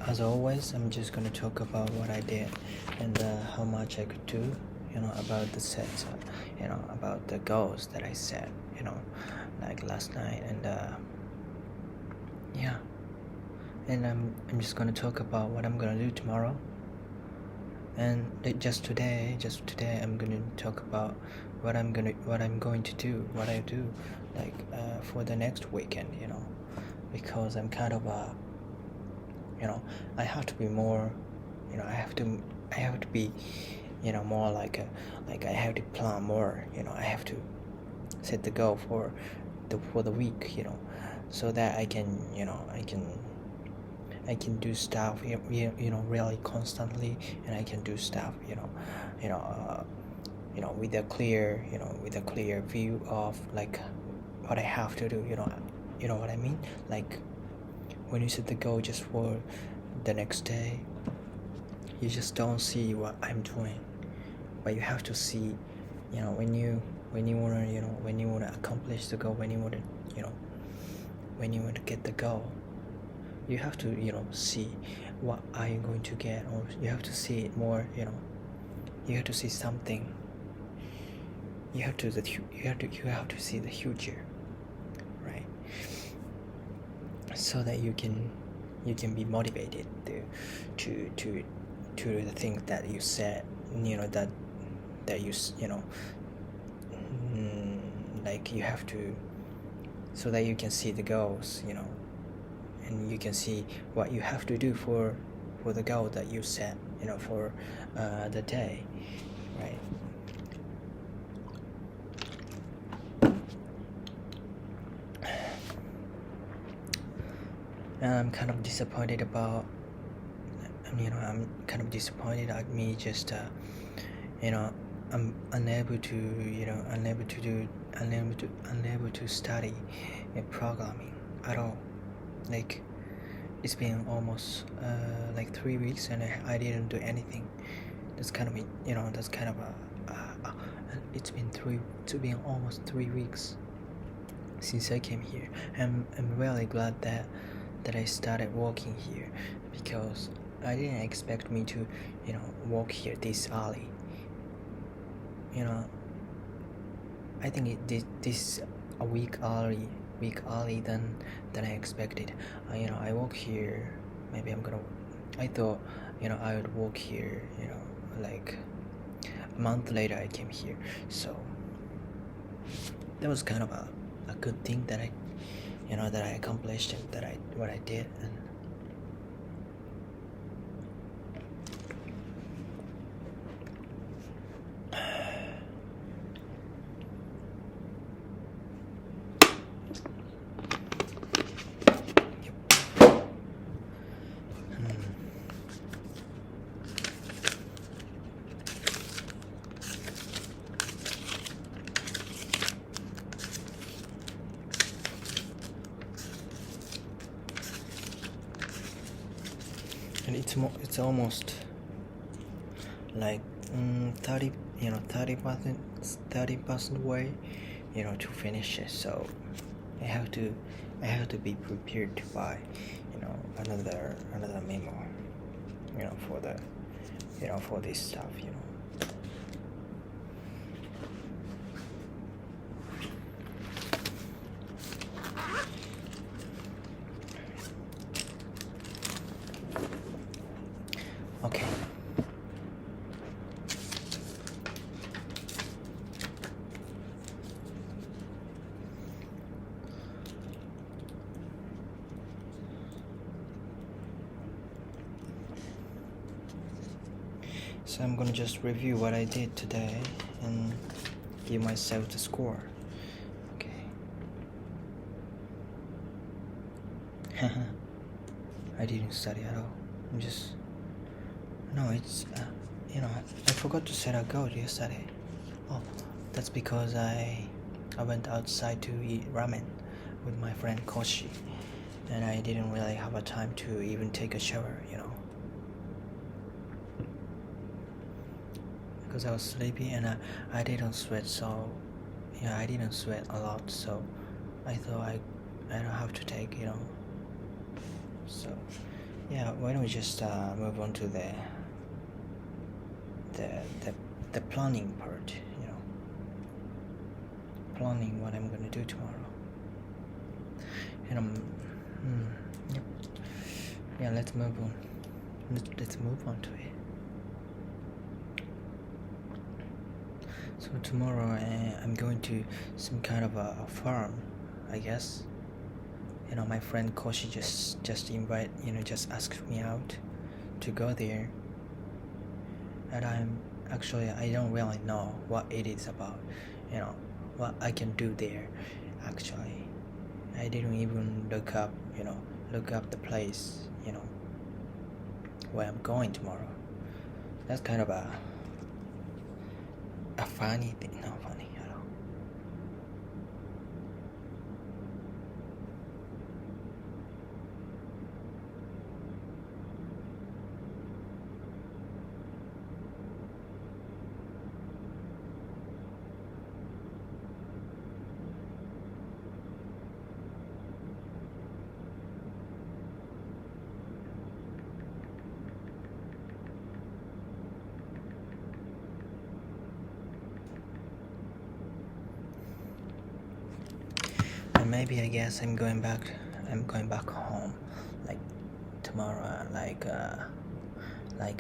as always, I'm just gonna talk about what I did and how much I could do, about the sets, about the goals that I set, like last night, and yeah, and I'm just gonna talk about what I'm gonna do tomorrow, and just today, I'm gonna talk about what I'm going to do, what I do, like for the next weekend, because I'm kind of I have to be more, I have to be, more like I have to plan more, I have to set the goal for the week, so that I can, I can do stuff, really constantly, and I can do stuff, you know, uh, with a clear, with a clear view of like what I have to do, you know what I mean, like when you set the goal just for the next day, you just don't see what I'm doing, but you have to see, when you wanna, when you wanna accomplish the goal, when you wanna, when you want to get the goal, you have to, see what are you going to get, or you have to see it more, you have to see something. You have to see the future, right? So that you can be motivated to the things that you said, that you like you have to, so that you can see the goals, and you can see what you have to do for the goal that you set, for the day, right? And I'm kind of disappointed about, I'm kind of disappointed at me just, I'm unable to study programming at all. Like, it's been almost like 3 weeks and I didn't do anything. That's kind of, it's been almost 3 weeks since I came here. I'm really glad that I started working here, because I didn't expect me to, work here this early. I think this a week early than I expected. I work here. Maybe I thought, I would work here, like a month later I came here. So that was kind of a good thing that I, that I accomplished, and what I did. And and it's almost like 30% way, to finish it. So I have to be prepared to buy, another memo, for the, for this stuff, Okay. So I'm gonna just review what I did today and give myself the score. Okay. I didn't study at all. It's I forgot to set a goal yesterday. Oh, that's because I went outside to eat ramen with my friend Koshi, and I didn't really have a time to even take a shower, because I was sleepy, and I didn't sweat, so I didn't sweat a lot, so I thought I don't have to take, so Yeah, why don't we just move on to the the the planning part, planning what I'm gonna do tomorrow. And yep. Yeah, let's move on. Let's move on to it. So tomorrow I'm going to some kind of a farm, I guess. My friend Koshi just just asked me out to go there, and I don't really know what it is about, what I can do there. Actually, I didn't even look up the place, where I'm going tomorrow. That's kind of a funny thing. Not funny at all. And maybe I guess I'm going back home, like tomorrow, like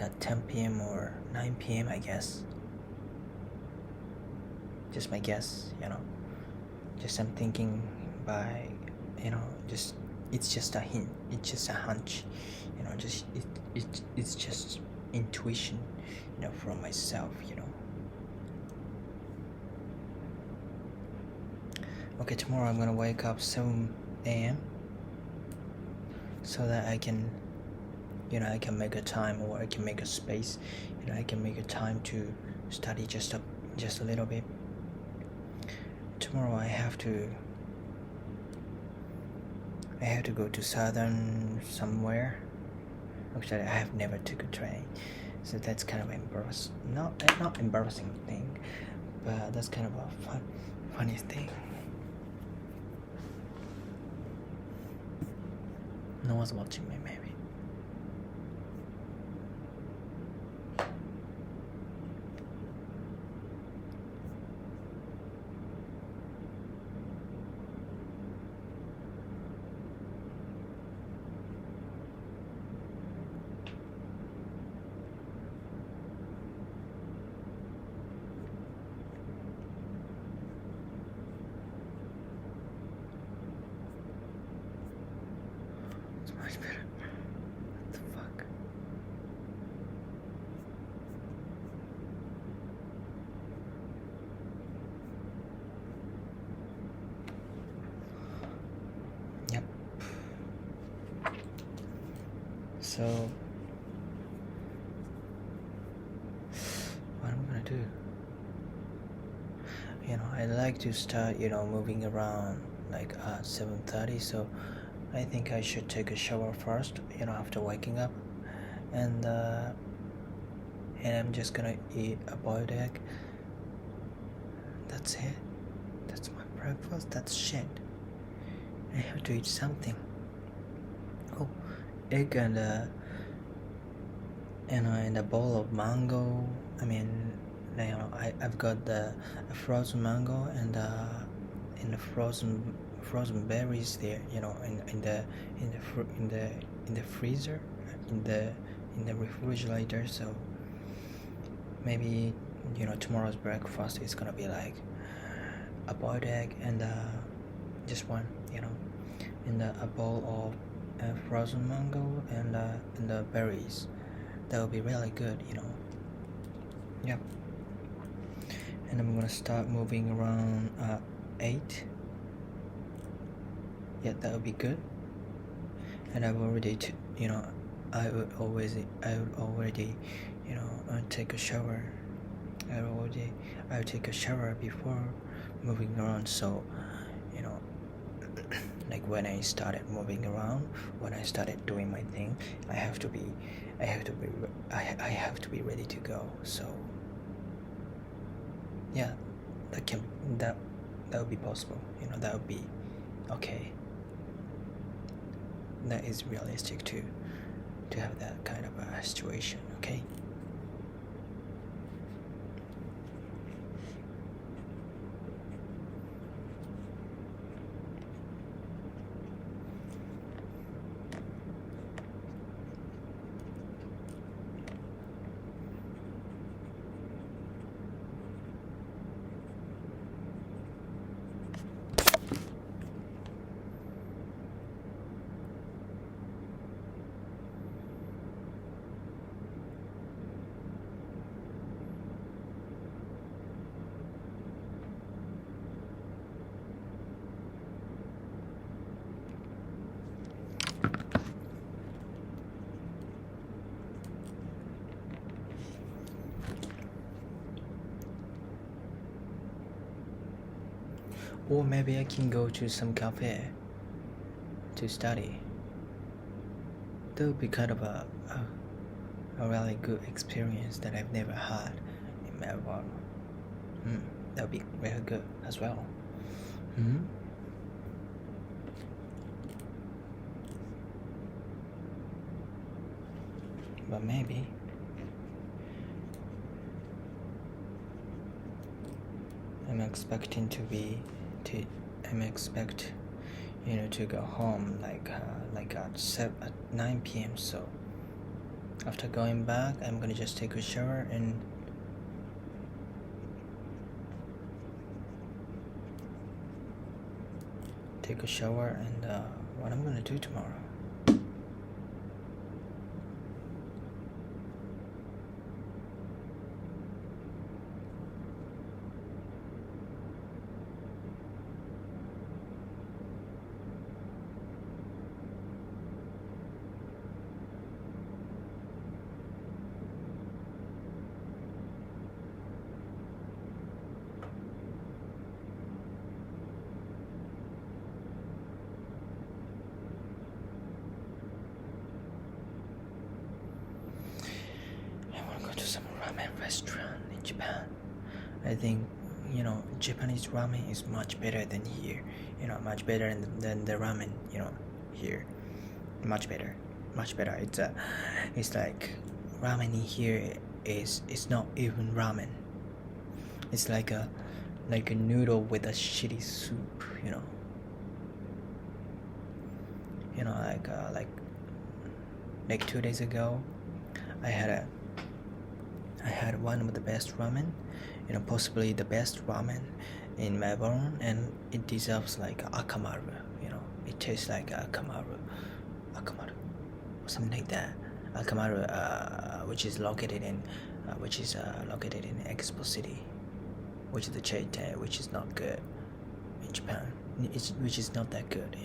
at 10 p.m. or 9 p.m. I guess. Just my guess, Just I'm thinking by, just it's just a hint. It's just a hunch, Just it's just intuition, from myself, Okay, tomorrow I'm gonna wake up 7 a.m. so that I can make a time, or I can make a space, I can make a time to study just a little bit. Tomorrow I have to go to southern somewhere. Actually, I have never took a train, so that's kind of embarrassing. Not embarrassing thing, but that's kind of a funny thing. No one's watching me, maybe. It's much better. What the fuck? Yep. So what I'm gonna do? I like to start, moving around like at 7:30. So I think I should take a shower first, after waking up, and I'm just gonna eat a boiled egg. That's it. That's my breakfast. That's shit. I have to eat something. Oh, egg and a bowl of mango. I mean, I've got a frozen mango and the frozen berries there. In the freezer, in the refrigerator. So maybe tomorrow's breakfast is gonna be like a boiled egg and just one, and a bowl of frozen mango and the berries. That would be really good, Yep. And I'm gonna start moving around 8. Yeah, that would be good. And I've already I would already take a shower. I would take a shower before moving around. So like when I started moving around, when I started doing my thing, I have to be ready to go. So yeah, that would be possible. That would be okay. That is realistic too. to have that kind of a situation. Okay. Or maybe I can go to some cafe to study. That would be kind of a really good experience that I've never had in Melbourne. That would be very good as well. But maybe I'm expecting to go home like at 9 p.m. So after going back, I'm gonna just take a shower and what I'm gonna do tomorrow. Restaurant in Japan. I think Japanese ramen is much better than here. Much better than the ramen here. Much better. It's like ramen in here is not even ramen. It's like a noodle with a shitty soup. Like 2 days ago, I had one of the best ramen, possibly the best ramen in Melbourne, and it deserves like Akamaru. It tastes like Akamaru, something like that. Akamaru, which is located in Expo City, which is the chain, which is not good in Japan. Which is not that good.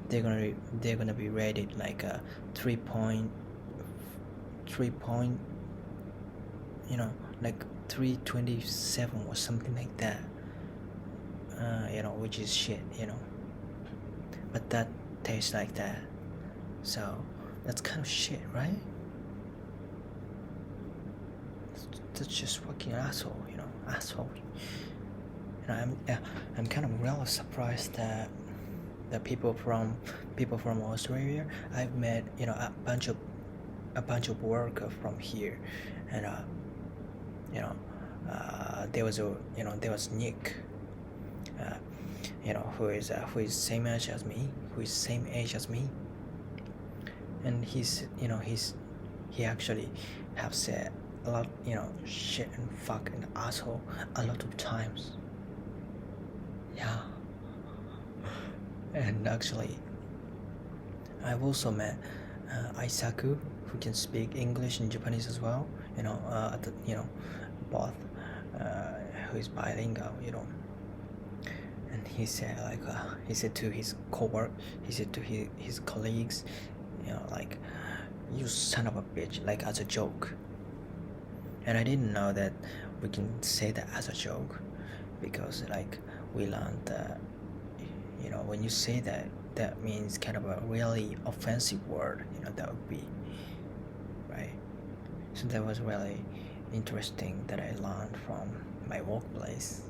They're gonna be rated like a 3 point, like 327 or something like that. Which is shit. But that tastes like that. So that's kind of shit, right? That's just fucking asshole. I'm kind of really surprised that the people from Australia, I've met a bunch of workers from here, and there was Nick, who is same age as me, and he actually have said a lot shit and fuck and asshole a lot of times. Yeah. And actually, I've also met Aisaku, who can speak English and Japanese as well. Both, who is bilingual. And he said to his his colleagues, you son of a bitch, like as a joke. And I didn't know that we can say that as a joke, because we learned that when you say that means kind of a really offensive word, that would be right. So that was really interesting that I learned from my workplace.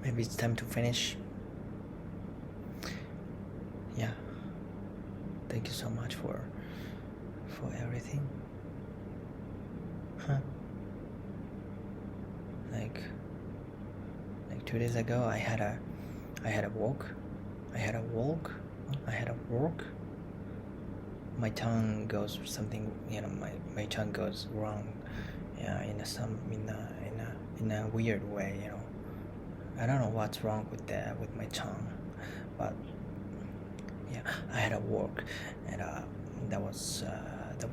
maybe it's time to finish. Yeah, thank you so much for everything. Huh? Like 2 days ago, I had a walk. My tongue goes something, my tongue goes wrong, yeah, in a weird way, I don't know what's wrong with my tongue, but yeah, I had a walk, and that was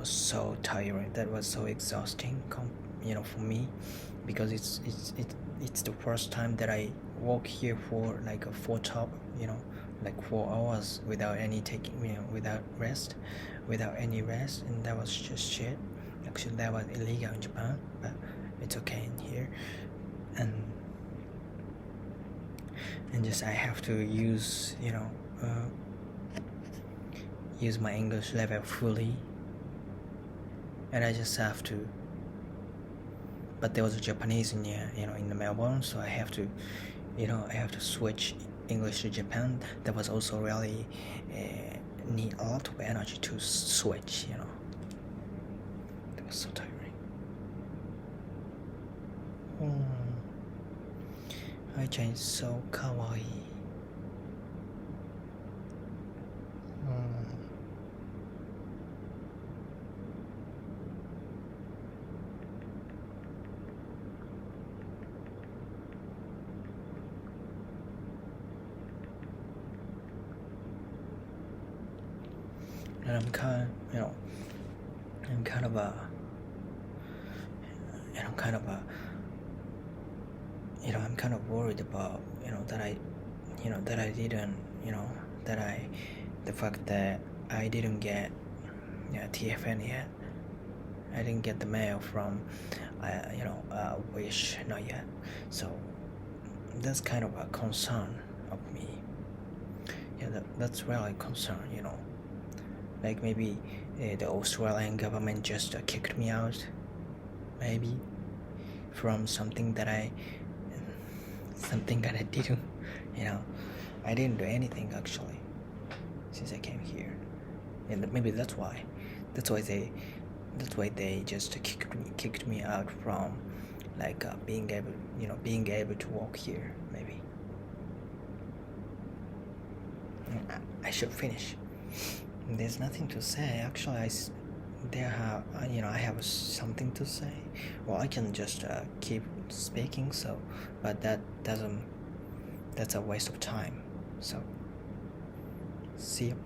so tiring. That was so exhausting, for me, because it's the first time that I walk here for like a full top, like 4 hours without any without any rest, and that was just shit. Actually, that was illegal in Japan, but it's okay in here, and just I have to use use my English level fully, and I just have to. But there was a Japanese in the Melbourne, so I have to switch English to Japan. That was also really need a lot of energy to switch. That was so tiring. I changed so kawaii. And I'm kind of I'm kind of worried about that I didn't the fact that I didn't get TFN yet. I didn't get the mail from Wish, not yet. So that's kind of a concern of me. Yeah, that's really a concern. Like maybe the Australian government just kicked me out, maybe, from something that I didn't, I didn't do anything actually since I came here, and maybe that's why they just kicked me out from like being able to walk here. Maybe I should finish. There's nothing to say actually. I have something to say. Well, I can just keep speaking, so but that's a waste of time. So see you.